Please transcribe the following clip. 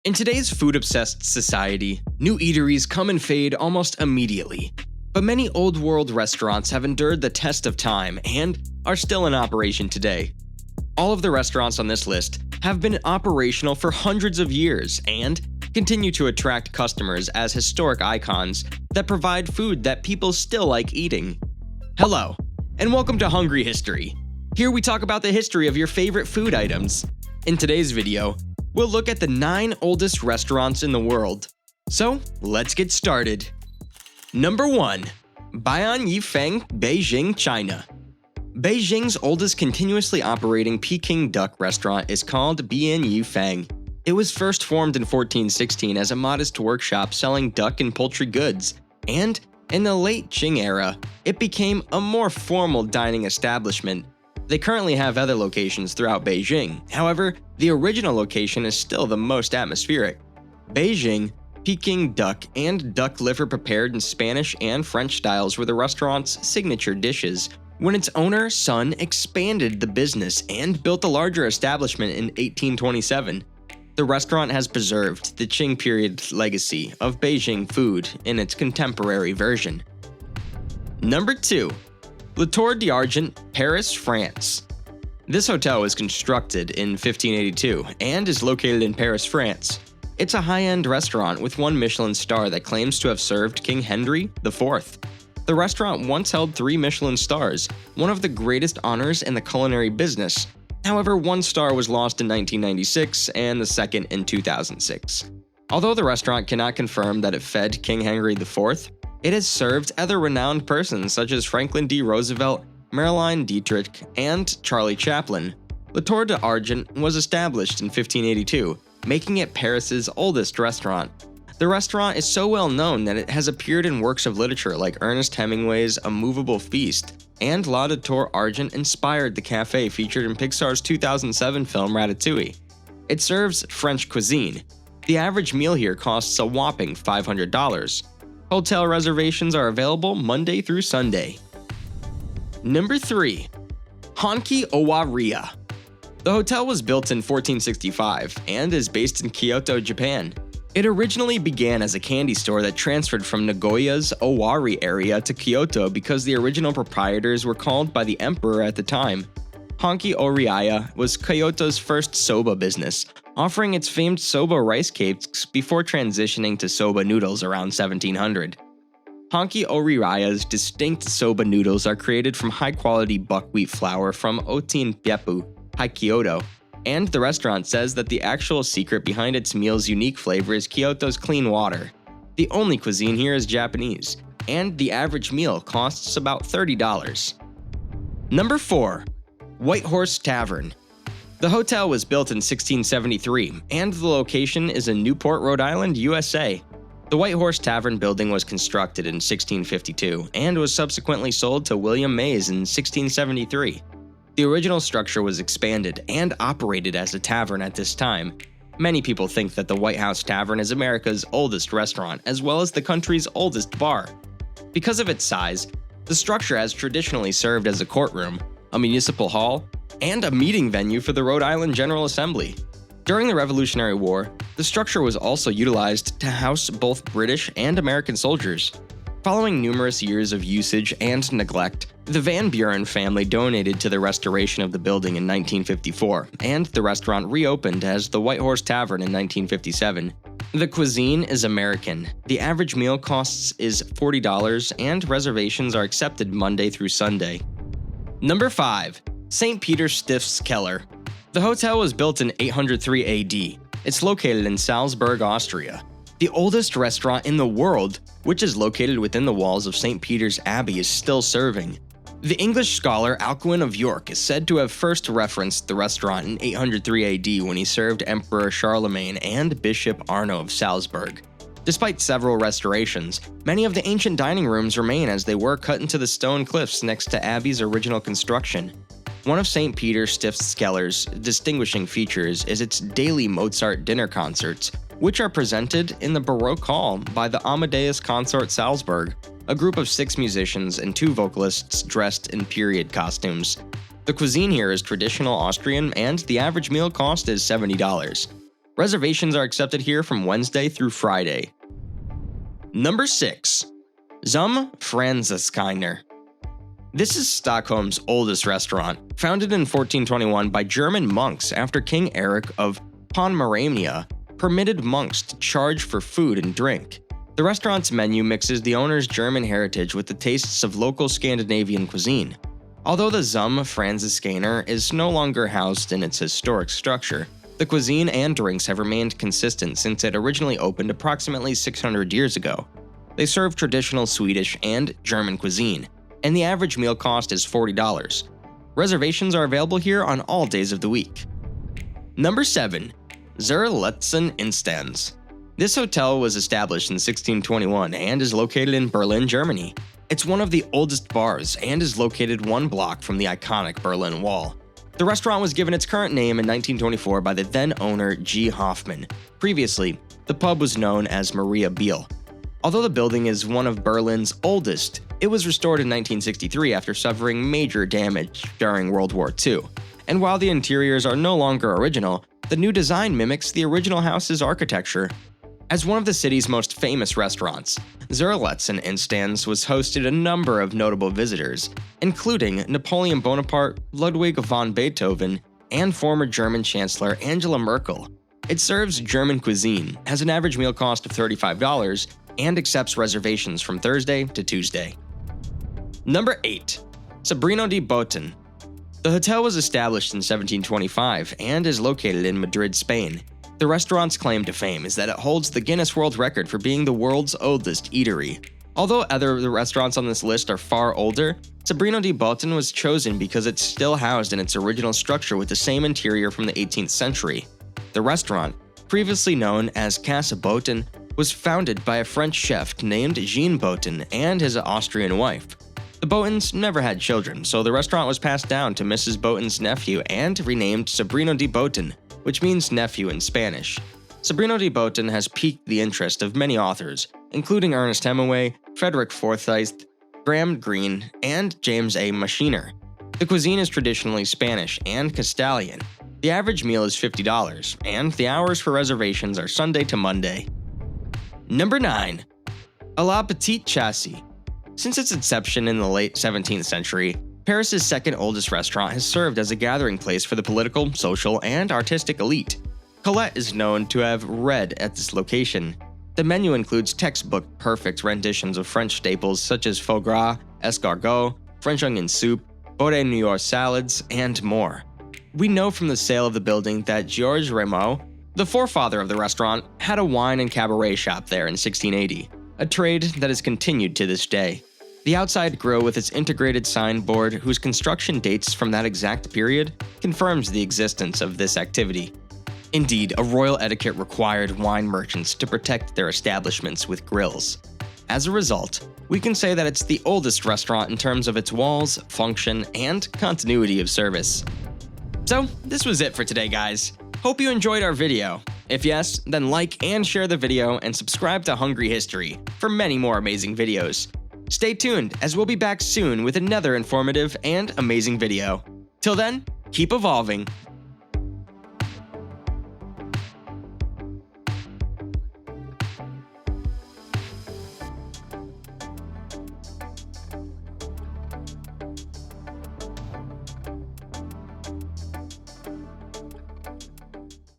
In today's food-obsessed society, new eateries come and fade almost immediately. But many old world restaurants have endured the test of time and are still in operation today. All of the restaurants on this list have been operational for hundreds of years and continue to attract customers as historic icons that provide food that people still like eating. Hello, and welcome to Hungry History. Here we talk about the history of your favorite food items. In today's video, we'll look at the 9 oldest restaurants in the world. So, let's get started. Number 1. Baian Yifeng, Beijing, China. Beijing's oldest continuously operating Peking duck restaurant is called Baian Yifeng. It was first formed in 1416 as a modest workshop selling duck and poultry goods, and in the late Qing era, it became a more formal dining establishment. They currently have other locations throughout Beijing. However, the original location is still the most atmospheric. Beijing, Peking duck, and duck liver prepared in Spanish and French styles were the restaurant's signature dishes. When its owner, Sun, expanded the business and built a larger establishment in 1827, the restaurant has preserved the Qing period legacy of Beijing food in its contemporary version. Number 2. La Tour d'Argent, Paris, France. This hotel was constructed in 1582 and is located in Paris, France. It's a high-end restaurant with 1 Michelin star that claims to have served King Henry IV. The restaurant once held 3 Michelin stars, one of the greatest honors in the culinary business. However, 1 star was lost in 1996 and the second in 2006. Although the restaurant cannot confirm that it fed King Henry IV, it has served other renowned persons such as Franklin D. Roosevelt, Marlene Dietrich, and Charlie Chaplin. La Tour d'Argent was established in 1582, making it Paris's oldest restaurant. The restaurant is so well known that it has appeared in works of literature like Ernest Hemingway's A Movable Feast, and La Tour d'Argent inspired the cafe featured in Pixar's 2007 film Ratatouille. It serves French cuisine. The average meal here costs a whopping $500. Hotel reservations are available Monday through Sunday. Number 3. Honki Owa-ria. The hotel was built in 1465 and is based in Kyoto, Japan. It originally began as a candy store that transferred from Nagoya's Owari area to Kyoto because the original proprietors were called by the emperor at the time. Honki Owa-ria was Kyoto's first soba business, offering its famed soba rice cakes before transitioning to soba noodles around 1700. Honki Owa-ria's distinct soba noodles are created from high-quality buckwheat flour from Otin-beppu, Kyoto, and the restaurant says that the actual secret behind its meal's unique flavor is Kyoto's clean water. The only cuisine here is Japanese, and the average meal costs about $30. Number 4. White Horse Tavern. The hotel was built in 1673, and the location is in Newport, Rhode Island, USA. The White Horse Tavern building was constructed in 1652 and was subsequently sold to William Mays in 1673. The original structure was expanded and operated as a tavern at this time. Many people think that the White House Tavern is America's oldest restaurant, as well as the country's oldest bar. Because of its size, the structure has traditionally served as a courtroom, a municipal hall, and a meeting venue for the Rhode Island General Assembly. During the Revolutionary War, the structure was also utilized to house both British and American soldiers. Following numerous years of usage and neglect, the Van Buren family donated to the restoration of the building in 1954, and the restaurant reopened as the White Horse Tavern in 1957. The cuisine is American. The average meal costs is $40, and reservations are accepted Monday through Sunday. Number 5. St. Peter Stift's Keller. The hotel was built in 803 AD. It's located in Salzburg, Austria. The oldest restaurant in the world, which is located within the walls of St. Peter's Abbey, is still serving. The English scholar Alcuin of York is said to have first referenced the restaurant in 803 AD when he served Emperor Charlemagne and Bishop Arno of Salzburg. Despite several restorations, many of the ancient dining rooms remain as they were cut into the stone cliffs next to Abbey's original construction. One of St. Peter Stift's Keller's distinguishing features is its daily Mozart dinner concerts, which are presented in the Baroque Hall by the Amadeus Consort Salzburg, a group of 6 musicians and 2 vocalists dressed in period costumes. The cuisine here is traditional Austrian, and the average meal cost is $70. Reservations are accepted here from Wednesday through Friday. Number 6. Zum Franziskaner. This is Stockholm's oldest restaurant, founded in 1421 by German monks after King Eric of Pomerania permitted monks to charge for food and drink. The restaurant's menu mixes the owner's German heritage with the tastes of local Scandinavian cuisine. Although the Zum Franziskaner is no longer housed in its historic structure, the cuisine and drinks have remained consistent since it originally opened approximately 600 years ago. They serve traditional Swedish and German cuisine, and the average meal cost is $40. Reservations are available here on all days of the week. Number 7. Zur Letzten Instanz. This hotel was established in 1621 and is located in Berlin, Germany. It's one of the oldest bars and is located one block from the iconic Berlin Wall. The restaurant was given its current name in 1924 by the then owner G. Hoffman. Previously, the pub was known as Maria Biel. Although the building is one of Berlin's oldest, it was restored in 1963 after suffering major damage during World War II. And while the interiors are no longer original, the new design mimics the original house's architecture. As one of the city's most famous restaurants, Zur Letzten Instanz was hosted a number of notable visitors, including Napoleon Bonaparte, Ludwig van Beethoven, and former German Chancellor Angela Merkel. It serves German cuisine, has an average meal cost of $35, and accepts reservations from Thursday to Tuesday. Number 8. Sobrino de Botton. The hotel was established in 1725 and is located in Madrid, Spain. The restaurant's claim to fame is that it holds the Guinness World Record for being the world's oldest eatery. Although other restaurants on this list are far older, Sobrino de Botton was chosen because it's still housed in its original structure with the same interior from the 18th century. The restaurant, previously known as Casa Botton, was founded by a French chef named Jean Botton and his Austrian wife. The Bottons never had children, so the restaurant was passed down to Mrs. Botton's nephew and renamed Sobrino de Botton, which means nephew in Spanish. Sobrino de Botton has piqued the interest of many authors, including Ernest Hemingway, Frederick Forsyth, Graham Greene, and James A. Machiner. The cuisine is traditionally Spanish and Castilian. The average meal is $50, and the hours for reservations are Sunday to Monday. Number 9. A La Petite Chassis. Since its inception in the late 17th century, Paris's second oldest restaurant has served as a gathering place for the political, social, and artistic elite. Colette is known to have read at this location. The menu includes textbook-perfect renditions of French staples such as foie gras, escargot, French onion soup, boudin New salads, and more. We know from the sale of the building that Georges Rameau, the forefather of the restaurant, had a wine and cabaret shop there in 1680, a trade that has continued to this day. The outside grill with its integrated signboard, whose construction dates from that exact period, confirms the existence of this activity. Indeed, a royal etiquette required wine merchants to protect their establishments with grills. As a result, we can say that it's the oldest restaurant in terms of its walls, function, and continuity of service. So, this was it for today, guys. Hope you enjoyed our video. If yes, then like and share the video and subscribe to Hungry History for many more amazing videos. Stay tuned, as we'll be back soon with another informative and amazing video. Till then, keep evolving.